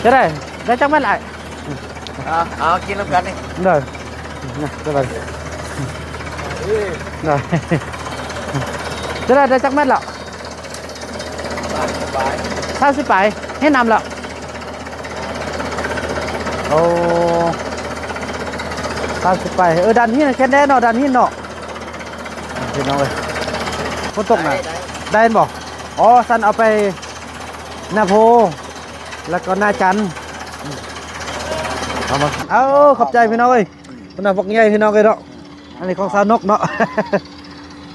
จะได้จักแม่นหลาย เอากินแล้วกันนี่ เด้อนะจะได้ได้ได้จักแม่นแล้ว30ไปให้นำแล้วโอ้30ไปดันหินแค่แน่เนาะดันหินเนาะพี่น้องเอ้ยฝนตกน่ะได้บ่อ๋อสันเอาไปหน้าโพแล้วก็หน้าจันเอามาขอบใจพี่น้องเอ้ยคนน่ะพวกใหญ่พี่น้องเอ้ยเนาะอันนี้ของสาวนกเนาะ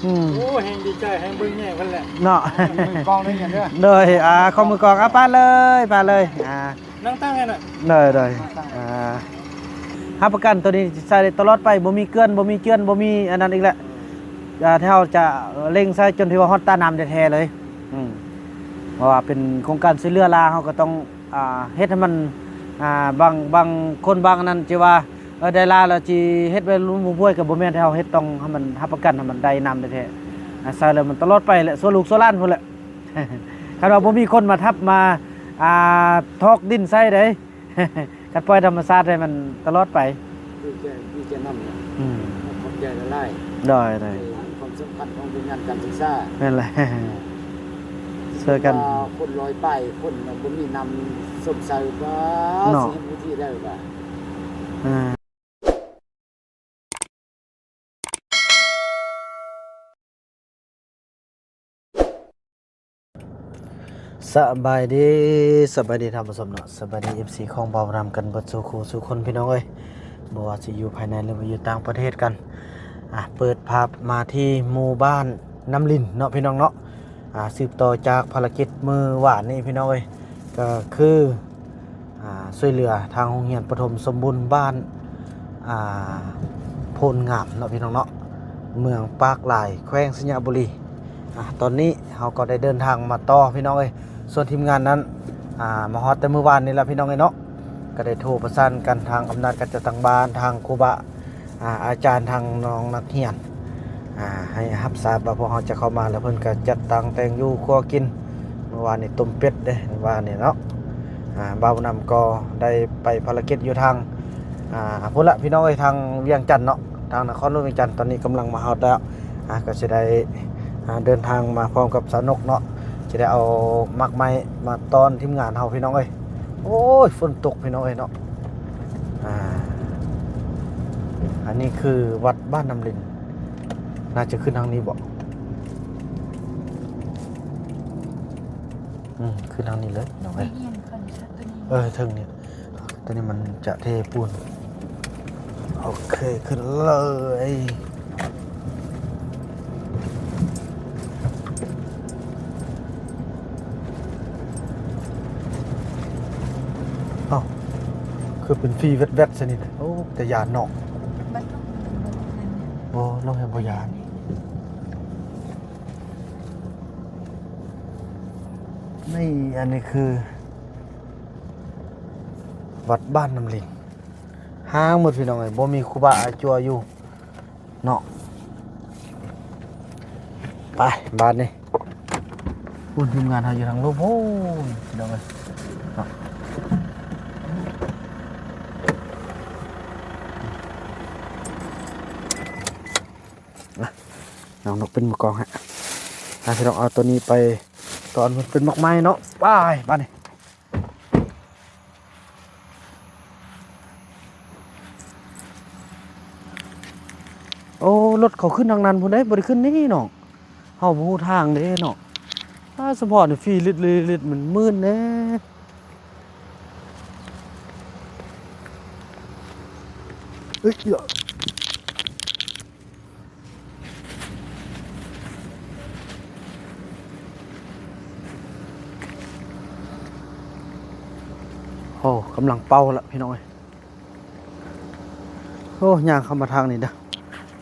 โอ้แห่งดีใจแห่งเบิ่งแย่เพิ่นแหละ เนาะ กองได้เห็นเด้อ เลยข้อมือกองป้าเลยนั่งตั้งกันน่ะเลยหาประกันตัวนี้ใส่ตลอดไปบ่มีเกลือนบ่มีเจือนบ่มีอันนั้นอีกแหละถ้าเราจะเร่งใส่จนที่ว่าฮอตตาน้ำแท้ๆเลยเพราะว่าเป็นโครงการช่วยเหลือลาเขาก็ต้องเฮ็ดให้มันบางคนบางนั้นที่ว่าได้ลาแล้วสิเฮ็ดไว้ลุ้มผู้ป่วยก็บ่แม่นที่เฮาเฮ็ดต้องให้มันรับประกันให้มันได้น้ำแท้ๆใส่แล้วมันตลอดไปแหละส่วนลูกส่วนหลานพุ่นแหละ คันว่าบ่มีคนมาทับมาทอกดินใส่ได้ คันปล่อยธรรมชาติให้มันตลอดไปดีใจนำความใหญ่ละลายได้ความสำคัญของงานการศึกษานั่นแหละเจอกันคนลอยไปคนบ่มีนำสมใส่ว่าสิผู้ที่ได้ว่าสบายดีท่านผู้ชมเนาะสบายดี FC ของบ่าวรำกันเบิดสู่คู่สู่คนพี่น้องเอ้ยบ่ว่าสิอยู่ภายในหรือว่าอยู่ต่างประเทศกันเปิดภาพมาที่หมู่บ้านน้ำลินเนาะพี่น้องเนาะสืบต่อจากภารกิจมือหวานนี่พี่น้องเอ้ยก็คือช่วยเหลือทางโรงเรียนประถมสมบูรณ์บ้านโพนงามเนาะพี่น้องเนาะเมืองปากหลายแขวงสัญญาบุรีตอนนี้เราก็ได้เดินทางมาต่อพี่น้องเอ้ยส่วนทีมงานนั้นมาฮอดแต่เมื่อวานนี้แล้วพี่น้องเอ้ยเนาะก็ได้โทรประสานกันทางอำนาจการจัดตั้งบ้านทางครูบาอาจารย์ทางน้องนักเรียนให้รับทราบว่าพวกเราจะเข้ามาแล้วเพิ่นก็จัดตั้งแต่งอยู่ครัวกินเมื่อวานนี้ต้มเป็ดเด้เมื่อวานนี้เนาะบ่าวนำก็ได้ไปภารกิจอยู่ทางพุ่นละพี่น้องเอ้ยทางเวียงจันทน์เนาะทางนครหลวงเวียงจันทน์ตอนนี้กำลังมาฮอดแล้วก็สิได้เดินทางมาพร้อมกับสาวนกเนาะจะได้เอามักไม้มาตอนทีมงานเฮาพี่น้องเอ้ยโอ้ยฝนตกพี่น้องเอ้ยเนาะอันนี้คือวัดบ้านน้ำลินน่าจะขึ้นทางนี้บ่ขึ้นทางนี้เลยน้องเอ้ยถึงเนี่ยตัวนี้มันจะเทปูนโอเคขึ้นเลยคือเป็นฟรีแวดๆซะนี่โอ้แต่ยานเนาะโอ้ลงแห่งบ่ยานนี่อันนี้คือวัดบ้านน้ำลิงห้างหมดพี่น้องเอ้ยบ่มีครูบาอาจัวอยู่เนาะไปบ้านนี่คุณทีมงานเฮาอยู่ทางโลกโอ้พี่น้องเอ้ยน้องนกเป็นมือกองฮะพี่น้องเอาตัวนี้ไปตอนมันเป็นมะไม้เนาะไปบ้านนี่โอ้รถเขาขึ้นทางนั้นพุ่นได้บ่ได้ขึ้นนี่น้องเฮาบ่ฮู้ทางเด้เนาะสปอร์ตนี่ฟรีลิดมันมืดแน่เอ้ยโอ้กำลังเป่าละพี่น้องโอ้ย่างเข้ามาทางนี้เด้อ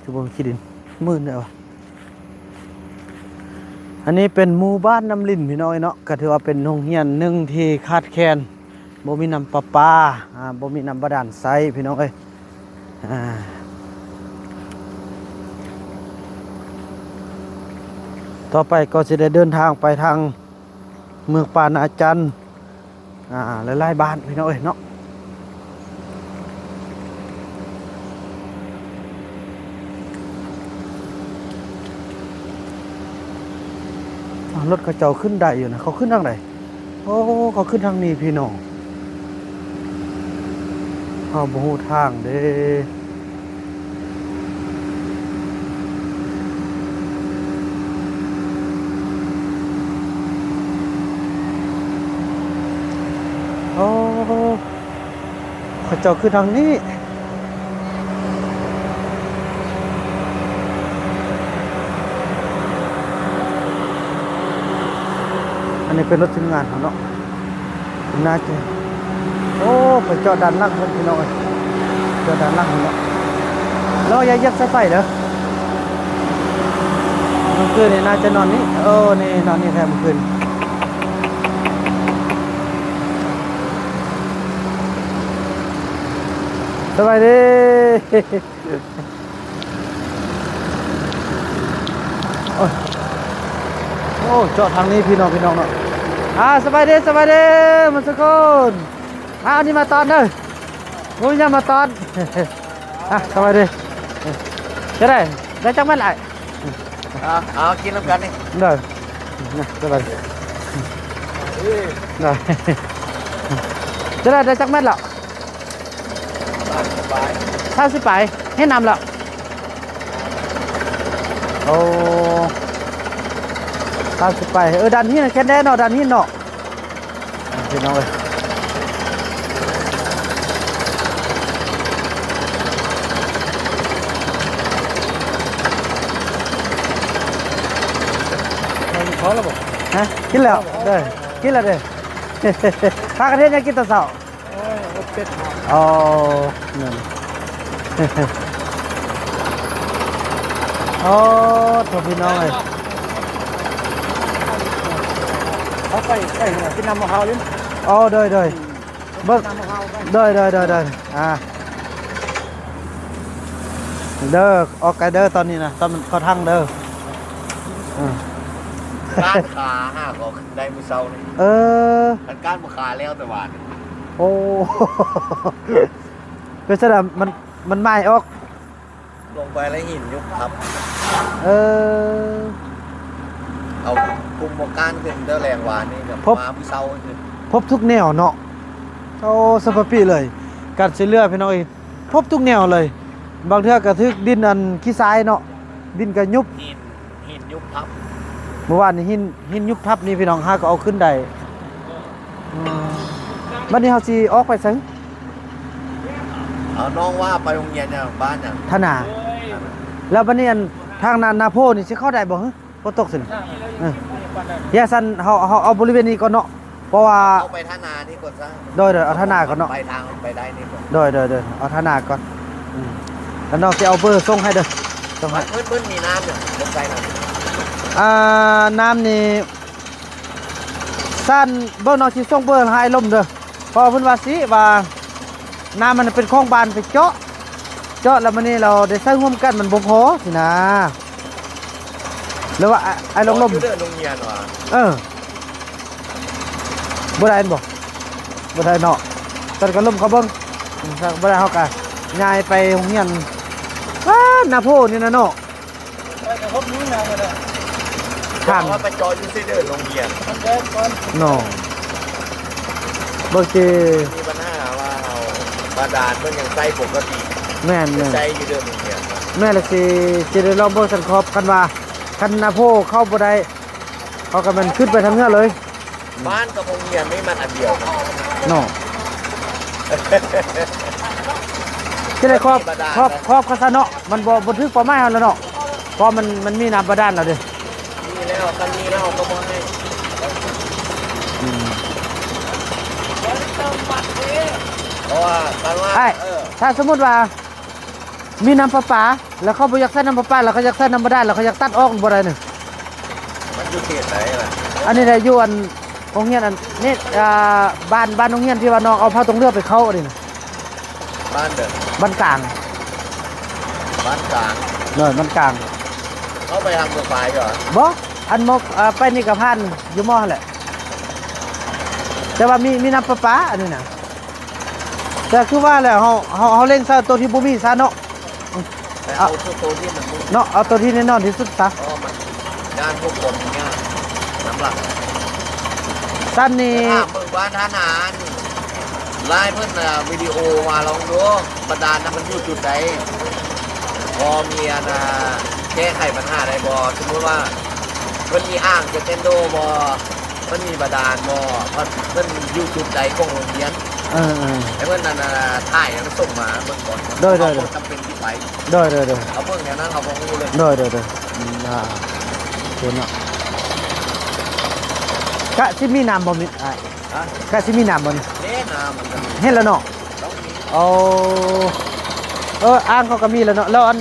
คือบนขี้ดินมืดเลยวะอันนี้เป็นหมู่บ้านน้ำลินพี่น้องเนาะก็ถือว่าเป็นโรงเรียนหนึ่งที่ขาดแคลนบ่มีน้ำประปาบ่มีน้ำบาดาลใช้พี่น้องต่อไปก็จะได้เดินทางไปทางเมืองปานาจันทร์ หลายๆบ้านพี่น้องเอ้ยเนาะรถเขาเจ้าขึ้นได้อยู่นะเขาขึ้นทางไหนโอ้เขาขึ้นทางนี้พี่น้องเขาบ่ฮู้ทางเด้โอ้เขาเจ้าขึ้นทางนี้อันนี้เป็นรถทีมงานเขาเนาะน่าจะโอ้ไปจอดด้านล่างเพิ่นพี่น้องเอ้ยจอดด้านล่างเนาะแล้วอย่ายักใส่ไฟเด้อเมื่อคืนนี่น่าจะนอนนี่นี่นอนนี่แท้เมื่อคืนสบายดีโอ้จอดทางนี้พี่น้องเนาะสบายดีมันสักคนอันนี้มาตอนเด้องูยังมาตอนสบายดีจะได้จังแม่นหลาย เอากินน้ำกันนี่ เด้อสบายดีได้จะได้จังแม่นแล้ว สบาย ถ้าสิไปให้นำแล้วโอ้ถ้าสิไปดันหินแค่แน่เนาะดันหินเนาะพี่น้องเอ้ยเขาแล้วบ่ ฮะกินแล้วเด้อกินแล้วเด้อพากันเฮ็ดหยังกินตอนเช้า โอ้ยเป็ด อ๋อนั่นโอ้โทษพี่น้องเอ้ย เขาไปกินน้ำมะพร้าวลิ้น อ๋อเด้อเบิ่ง น้ำมะพร้าวไป เด้อเด้อออกไกลเด้อตอนนี้นะตอนมันเขาทางเด้อ ร้านขาห้าก็ได้มือเศร้านี่ มันการบุคาแล้วแต่ว่า โอ้เป็นสนามมันไหม้ออก ลงไปแล้วหินยุบครับ เออ เอากลุ่มบอกการขึ้นเด้อแรงวานนี่กับ พบ มามือเศร้าขึ้น พบทุกแนวเนาะโอ้สปาปีเลยการช่วยเหลือพี่น้องเอ้ยพบทุกแนวเลย บางเทื่อกระทึกดินอันขี้ทรายเนาะดินกระยุบ หินยุบครับ เมื่อวานนี่หินยุบทับนี่พี่น้องหาก็เอาขึ้นได้บัดนี้เฮาสิออกไปซัง เอาน้องว่าไปโรงเรียนเนี่ยบ้านเนี่ย ธนาแล้วบัดนี้อันทางนาโพนี่สิเข้าได้บ่ฮะบ่ตกสิอย่าซั่นเฮาเอาบริเวณนี้ก่อนเนาะเพราะว่า เอาไปท่านานี่ก่อนซะ โดยเอาธนาก่อนเนาะ ไปทางไปได้นี่ก่อน โดยเอาธนาก่อนแล้วน้องสิเอาเบอร์ส่งให้เด้อส่งให้ เพิ่นมีน้ำเนี่ยลงไปหน่อย น้ำนี่สั้นเบิ่งน้องสิส่งเบอร์ให้ลมเด้อเพราะเพิ่นว่าสิว่าน้ำมันเป็นของบานไปเจาะแล้วมื้อนี้เราได้ใช้ร่วมกันมันบ่พอสินะหรือว่าไอ้ลม อยู่เด้อโรงเรียนว่ะ บ่ได้บ่ได้เนาะตอนก็ลมเขาเบิ่งบ่ได้เฮาก็ย้ายไปโรงเรียนนาโพนี่นะเนาะ ไปกับพบนู้นนะเลย ข้าง ว่าไปจออยู่ซิเด้อโรงเรียน มันเดินก่อน เนาะบ่สิ มีปัญหาว่าเอาบาดาลเพิ่นยังใส่ปกติ แม่น ใส่อยู่เด้อโรงเรียน แม่ละสิได้ลองเบิ่งสันครอบกันว่าคันนาโพเข้าบ่ได้เขาก็มันขึ้นไปทางเหนือเลย บ้านกับโรงเรียนไม่มันอันเดียวกัน เนาะสิได้ครอบคาซะเนาะมันบ่ถึกปอไม้เฮาแล้วเนาะเพราะมันมีน้ำบาดาลแล้วเด้ มีแล้วคันนี้แล้วก็บ่ให้เพราะว่าการว่า ไอ้ถ้าสมมุติว่ามีน้ำประปาแล้วเขาบ่อยากใช้น้ำประปาแล้วเขาอยากใช้น้ำบาดาลแล้วเขาอยากตัดออกบ่ได้นี่ มันอยู่เขตไหนล่ะ อันนี้ได้อยู่อันโรงเรียนอันนี่บ้านโรงเรียนที่ว่าน้องเอาผ้าตรงเรือไปเข้าอันนี้น่ะ บ้านเด้อ บ้านกลาง บ้านกลาง เนาะบ้านกลาง เข้าไปทางตัวไฟก่อน บ่อันมกไปนี่ก็พันอยู่มอหั่นแหละ แต่ว่ามีน้ำประปาอันนี้น่ะแต่คือว่าแล้วเฮาเล่นซะตัวที่บ่มีซะเนาะ แต่เอาตัวที่มันมุ่ง เนาะเอาตัวที่แน่นอนที่สุดซะ เพราะมันงานพวกผมเนี่ยน้ำหลัก สั้นนี่ ถ้าเบิ่งบ้านท่านานไล่เพิ่นวิดีโอมาลองดูบรรดาลนั้นมันอยู่จุดใดพอมีแก้ไขปัญหาได้บ่สมมุติว่าเพิ่นมีอ่างจะเต้นโดบ่เพิ่นมีบาดาลบ่เพิ่นอยู่จุดใดของโรงเรียน เออ ไอ้เพิ่นนั่นถ่ายแล้วส่งมาเบิ่งก่อน ได้ เขาจำเป็นที่ไป โดย เอาเบิ่งแนวนั้นเขาบ่รู้เลย โดยเห็นเนาะกะสิมีน้ำบ่มีอ่ะ ฮะ กะสิมีน้ำบ่นี่ เด้น้ำมันก็มี เห็นแล้วเนาะ ต้องมี เอาอ่างเขาก็มีแล้วเนาะแล้วอัน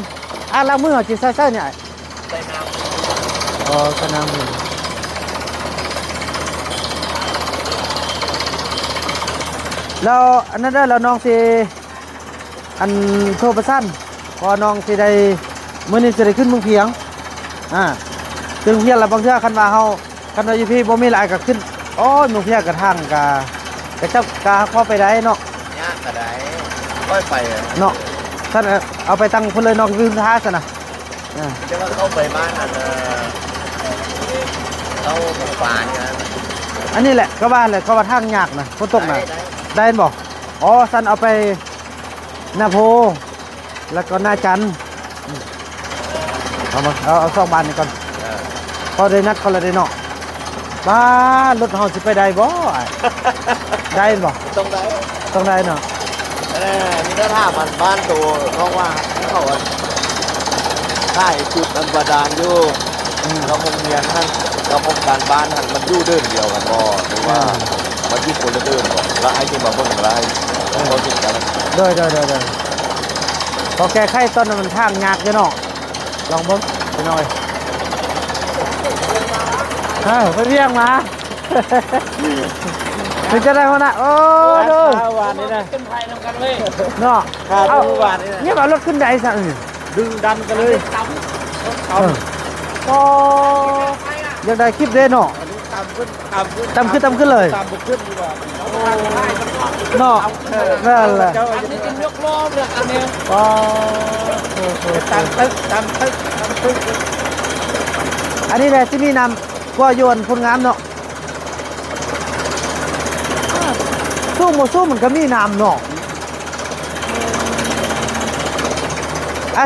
อ่างล้างมือจิใส่เนี่ย ใส่น้ำ ใส่น้ำมือแล้วอันนั้นได้แล้วน้องสิอันโทรประสานพอน้องสิได้มื้อนี้สิได้ขึ้นเมืองเพียงขึ้นเมืองเพียงแล้วบางเทื่อคันว่าอยู่พี่บ่มีหลายก็ขึ้นโอ้ยเมืองเพียงกระทั่งกะจับกะเข้าไปได้เนาะ ยากก็ได้ค่อยไป เนาะท่านเอาไปตั้งพุ่นเลยเนาะวิวท้าซะนะ จะว่าเข้าไปบ้านเข้าหมู่ป่าเนี่ย อันนี้แหละก็ว่าแหละเขาว่าทางยากนะฝนตกน่ะ ได้ ได้บ่อ๋อท่านเอาไปนาโพแล้วก็นาจันทร์เอา2บานนี่ก่อน พอได้นัดคนละได้เนาะบ้ารถเฮาสิไปได้บ่อ้ายได้บ่ ต้องได้ ต้องได้เนาะ นี่ถ้าถามมันบ้านตัวเขาว่าเขาว่าถ่ายจุดอันบาดาลอยู่เราคงเรียนท่านเราคงการบ้านท่านมันอยู่เดินเดียวกันบ่หรือว่ามันอยู่คนละเดินบ่แล้วไอ้ที่มาเบิ่งอะไรเขาติดกัน เด้อพอแก้ไขตอนนั้นมันทางยากอยู่เนาะลองเบิ่งไปหน่อยไปเรียงมาถึงจะได้บ่น่ะโอ้ดู หวานนี่นะ เป็นไทยนำกันเลย เนาะ ข้าวหวานนี่นะ เนี่ยว่ารถขึ้นได้ซะ ดึงดันกันเลย ก็อยากได้คลิปเด้เนาะ ตามขึ้น ตามขึ้นเลย ตามบุกขึ้นดีกว่า เนาะนั่นแหละ อันนี้เป็นยกล้อเรื่องอันนี้ อ๋อ ตามตึกตามตึกตามตึก อันนี้แหละที่มีนำก็โยนพลงามเนาะสู้หมดสู้มันก็มีนำเนาะ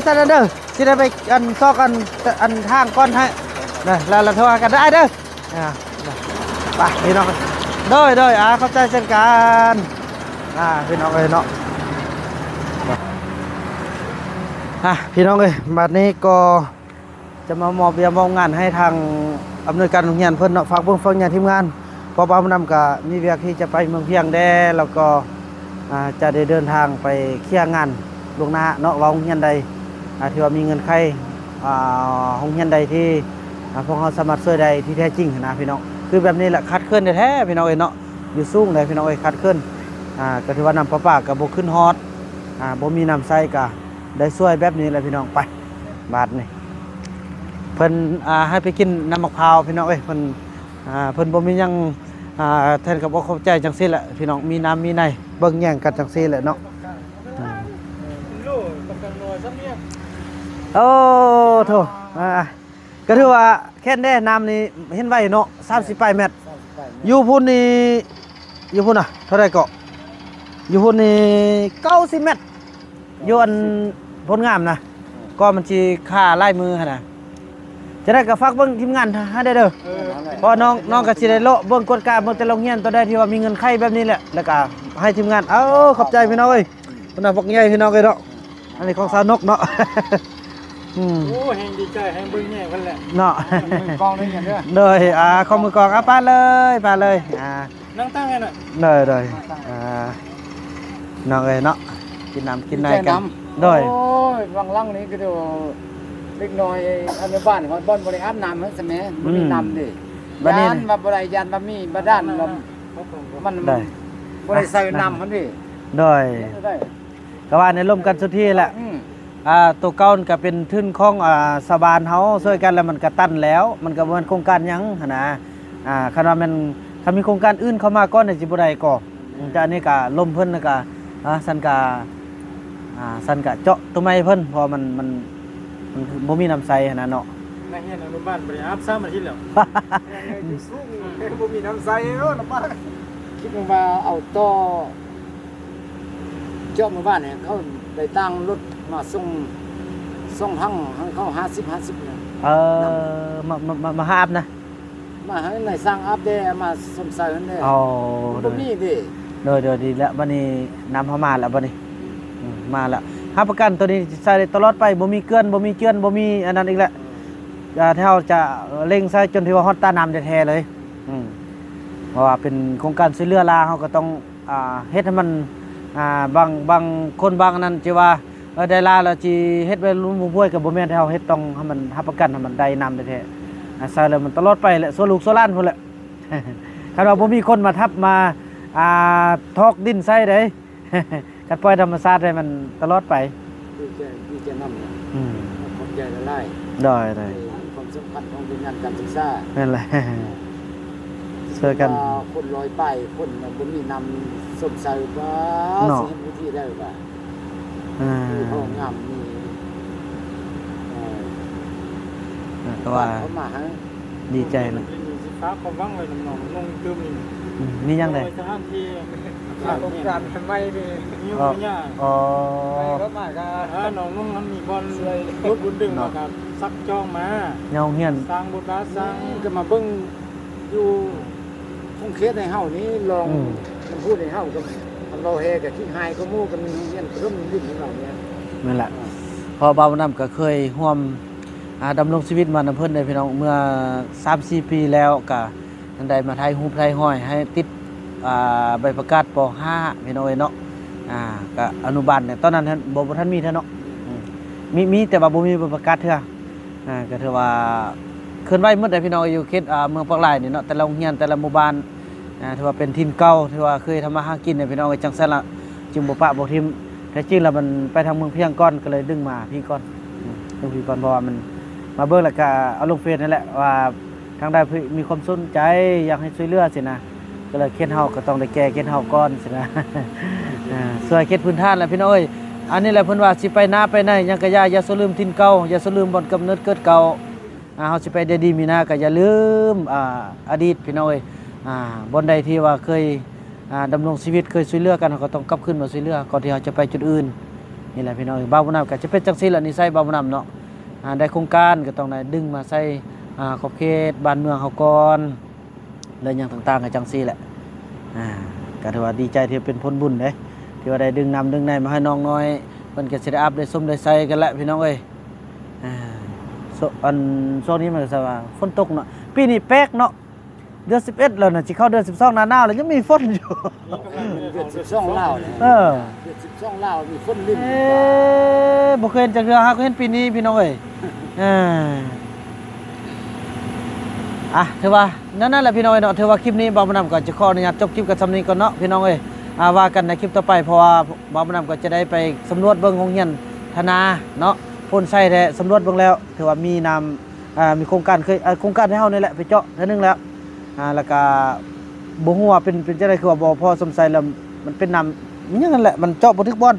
ซันเด้อที่ได้ไปอันซอกอันทางก้อนให้นะแล้วเราโทรหากันได้เด้อไปพี่น้องเด้อเข้าใจเช่นกันพี่น้องเนาะพี่น้องบัดนี้ก็จะมามอบเบียร์มอบงานให้ทางอำนวยการโรงเรียนเพิ่นเนาะฝากเบิ่งฟังงานทีมงานพอบ่าวนำก็มีเวียกที่จะไปเมืองเพียงแด้แล้วก็จะได้เดินทางไปเคลียร์งานล่วงหน้าเนาะว่าโรงเรียนใดที่ว่ามีเงินใครโรงเรียนใดที่พวกเราสามารถช่วยได้ที่แท้จริงนะพี่น้องคือแบบนี้แหละคัดเคลื่อนแท้ๆพี่น้องเนาะอยู่สูงเลยพี่น้องคัดเคลื่อนก็ถือว่าน้ำประปาก็บ่ขึ้นฮอดบ่มีน้ำใส่ก็ได้ช่วยแบบนี้แหละพี่น้องไปบาทนี่เพิ่นให้ไปกินน้ำมะพร้าวพี่น้องเพิ่นบ่มีหยังแทนกับบ่เข้าใจจังซี่แหละพี่น้องมีน้ำมีในเบิ่งแย่งกันจังซี่แหละเนาะ ลูกกำลังนอนซ้ำเนี่ย โอ้โถก็ถือว่าแค่แน่น้ำนี่เห็นไว้เนาะ38เมตรอยู่พุ่นนี่อยู่พุ่นเท่าไรเกาะอยู่พุ่นนี่90เมตรอยู่อันผลงามนะก็มันสิค่าลายมือหั่นน่ะจะได้ก็ฝากเบิ่งทีมงานให้ได้เด้อเพราะน้องก็สิได้เลาะเบิ่งกฎการเบิ่งแต่โรงเรียนตัวใดที่ว่ามีเงินไขแบบนี้แหละแล้วก็ให้ทีมงานขอบใจพี่น้องเอ้ยเพิ่นน่ะบอกใหญ่พี่น้องเอ้ยเนาะอันนี้ของสาวนกเนาะ โอ้แห่งดีใจแห่งเบิ่งแง่กันแหละ เนาะ กองได้ยังเด้อ เลยข้อมือกองป้าเลยนั่งตั้งไงน่ะ เลยน้องเอ้ยเนาะกินน้ำกินในกันโดย โอ้ยวังลังนี้ก็เดี๋ยวเล็กน้อยอันในบ้านเขาบ่อนบริอาบน้ำให้สมัยมันมีน้ำดิยานมาบริยานมามีบาด้านมันบริใส่น้ำมันดิ โดยก็ว่าในร่มกันสุดที่แหละตัวเก่าก็เป็นทึ่นของสบานเฮาช่วยกันแล้วมันก็ตันแล้วมันก็เหมือนโครงการยังนะคันว่ามัน ถ้ามีโครงการอื่นเข้ามาก่อนเนี่ยสิบ่ได้ก่อจะอันนี้ก็ล่มเพิ่นแล้วก็สันกะเจาะตัวไม้เพิ่นเพอมันบ่มีน้ำใสขนาดเนาะ นักเรียนอนุบาลบริหารซ้ำมาที่แล้ว สูงบ่มีน้ำใสลำบากคิดว่าเอาต่อเจาะหมู่บ้านเนี่ยเขาได้ตั้งรถมาส่งทั้งเขา50เนี่ย มาหาบนะ มาให้ในสร้างอัปเดตมาสมใส่นั่นเด้ เอา บ่มีดิ โดยดีแล้วบัดนี้นำเข้ามาแล้วบัดนี้มาแล้วรับประกันตัวนี้ใส่ได้ตลอดไปบ่มีเกลือนบ่มีเจือนบ่มีอันนั้นอีกแล้วถ้าเราจะเร่งใส่จนที่ว่าฮอดตาน้ำแท้ๆเลยเพราะว่าเป็นโครงการช่วยเหลือลาเขาก็ต้องเฮ็ดให้มันบางคนบางนั้นสิว่าได้ลาแล้วสิเฮ็ดไว้ลุ้นบ่วยก็บ่แม่นที่เฮาเฮ็ดต้องให้มันรับประกันให้มันได้น้ำแท้ๆใส่แล้วมันตลอดไปแหละส่วนลูกส่วนหลานพุ่นแหละ คันว่าบ่มีคนมาทับมาทอกดินใส่ได้ คันปล่อยธรรมชาติให้มันตลอดไปดีใจนำขอบใจละลาย ได้ ความสำคัญของเป็นงานการศึกษา นั่นแหละ ช่วยกัน คนลอยไปคนบ่มีนำสมใส่ว่าสิเฮ็ดวิธีได้ว่าห้องงามนี่แต่ว่า เขามาฮะ ดีใจนะ สิฟ้าความว่างไว้น้องๆลงตึมนี่ มียังไง สถานที่ โครงการทำไมนี่ มีอยู่เนี่ย อ๋อ รถมาก็ น้องนุ่งนั้นมีบอลรถบุญดึงมาครับซักจองมา เงาเฮียน สร้างบุญบาสร้าง ก็มาเบิ่งอยู่คงเคสในเฮานี้ลองพูดในเฮาก็เราเฮกับขี้หายก็มู่กันมีเรียนเริ่มดิ้นของเราเนี่ย นั่นแหละพอบ่าวนำก็เคยร่วมดำรงชีวิตมานำเพิ่นได้พี่น้องเมื่อ 3-4 ปีแล้วก็ทันใดมาถ่ายรูปถ่ายห้อยให้ติดใบประกาศป .5 พี่น้องเนาะก็อนุบาลเนี่ยตอนนั้นบ่ทันมีเท่าเนาะมีแต่ว่าบ่มีใบประกาศเท่าก็ถือว่าเคลื่อนไหวหมดได้พี่น้องอยู่เขตเมืองปากหลายนี่เนาะแต่ละโรงเรียนแต่ละหมู่บ้านถือว่าเป็นถิ่นเก่าถือว่าเคยทำมาหากินเนี่ยพี่น้องจังซั่นล่ะจึงบ่ปะบ่ทิ่มแต่จริงแล้วมันไปทางเมืองเพียงก่อนก็เลยดึงมาพี่ก่อนดึงพี่ก่อนเพราะว่ามันมาเบิ่งแล้วก็เอาลงเฟซนั่นแหละว่าทางใดมีความสนใจอยากให้ช่วยเหลือสินะก็เลยเขตเฮาก็ต้องได้แก้เขตเฮาก่อนสินะช่วยเขตพื้นฐานแหละพี่น้องเอ้ยอันนี้แหละเพิ่นว่าสิไปนาไปไหนยังก็อย่าสลืมถิ่นเก่าอย่าสลืมบ่อนกำเนิดเกิดเก่าเฮาสิไปได้ดีมีนาก็อย่าลืมอดีตพี่น้องเอ้ยบ่อนใดที่ว่าเคยดำรงชีวิตเคยช่วยเหลือกันก็ต้องกลับขึ้นมาช่วยเหลือก่อนที่เฮาจะไปจุดอื่นนี่แหละพี่น้องบ่าวบุญนำก็จะเป็นจังซี่ล่ะนิสัยบ่าวบุญนำเนาะได้โครงการก็ต้องได้ดึงมาใส่ขอบเขตบ้านเมืองเฮาก่อนแล้วอย่างต่างๆก็จังซี่แหละก็ถือว่าดีใจที่เป็นผลบุญเด้ที่ว่าได้ดึงนำดึงในมาให้น้องน้อยเพิ่นก็สิได้อัพได้ส้มได้ใส่กันแหละพี่น้องเอ้ยช่วงนี้มันก็ว่าฝนตกเนาะปีนี้แปลกเนาะเดือน11แล้วน่ะสิเข้าเดือน12หน้าหนาวแล้วยังมีฝนอยู่ เดือน12ลาวเนี่ยเดือน12ลาวมีฝนลิ้นบ่เคยเห็นจักเทื่อฮะเคยเห็นปีนี้พี่น้องเอ้ยถือว่านั่นแหละพี่น้องเนาะถือว่าคลิปนี้บ่าวบ่นำก็จะขออนุญาตจบคลิปกับซำนี้ก่อนเนาะพี่น้องเอ้ยว่ากันในคลิปต่อไปเพราะว่าบ่าวบ่นำก็จะได้ไปสำรวจเบิ่งโรงเรียนธนาเนาะพ่นใส่แท้สำรวจเบิ่งแล้วถือว่ามีนำมีโครงการเคยโครงการให้เฮานี่แหละไปเจาะเทื่อนึงแล้วแล้วก็บ่ฮู้ว่าเป็นจังได๋คือว่าบ่พอสมใส่แล้วมันเป็นน้ำมันอย่างนั้นแหละมันเจาะบ่ถึกบ่อน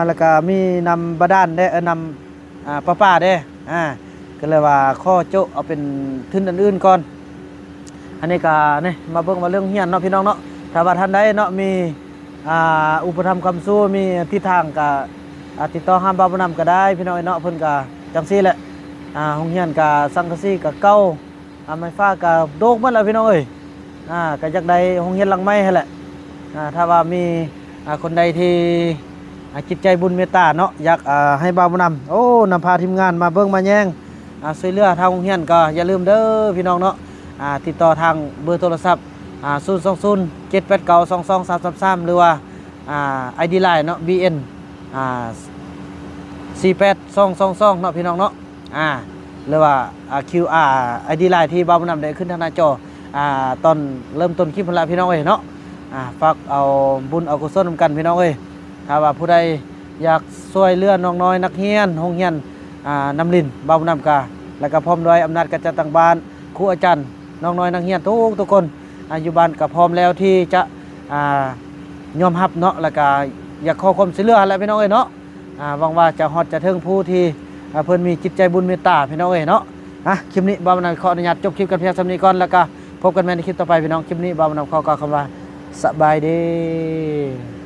แล้วก็มีน้ำบาดาลได้น้ำประปาได้ก็เลยว่าข้อโจะเอาเป็นทุนอันอื่นก่อนอันนี้ก็นี่มาเบิ่งว่าเรื่องเฮียนเนาะพี่น้องเนาะถ้าว่าท่านใดเนาะมีอุปถัมภ์คำสู้มีทิศทางก็ติดต่อหาบ่าวบ่นำก็ได้พี่น้องเนาะเพิ่นก็จังซี่แหละโรงเรียนก็สังกะสีก็เก่าไม้ฟ้าก็โดกหมดแล้วพี่น้องเอ้ยก็อยากได้โรงเรียนหลังใหม่หั่นแหละถ้าว่ามีคนใดที่จิตใจบุญเมตตาเนาะอยากให้บ่าวบ่นำนำพาทีมงานมาเบิ่งมาแยงช่วยเหลือทางโรงเรียนก็อย่าลืมเด้อพี่น้องเนาะติดต่อทางเบอร์โทรศัพท์020 789 22 333หรือว่าID Line เนาะ BN 48222เนาะพี่น้องเนาะหรือว่าQR ID Line ที่บ่าวบ่นำได้ขึ้นทางหน้าจอตอนเริ่มต้นคลิปพุ่นละพี่น้องเอ้ยเนาะฝากเอาบุญเอากุศลนำกันพี่น้องเอ้ยถ้าว่าผู้ใดอยากช่วยเหลือน้องน้อยนักเรียนโรงเรียนน้ำลินบ่าวบ่นำกาแล้วก็พร้อมด้วยอำนาจกระจายต่างบ้านครูอาจารย์น้องน้อยนักเรียนทุกคน อยู่บ้านก็พร้อมแล้วที่จะยอมรับเนาะแล้วก็อยากขอความช่วยเหลืออะไรพี่น้องเอ้ยเนาะหวังว่าจะฮอดจะถึงผู้ที่เพิ่นมีจิตใจบุญเมตตาพี่น้องเอ้ยเนาะคลิปนี้บ่าวมานำขออนุญาตจบคลิปกันเพียงเท่านี้ก่อนแล้วก็พบกันใหม่ในคลิปต่อไปพี่น้องคลิปนี้บ่าวมานำขอกล่าวคำว่าสบายดี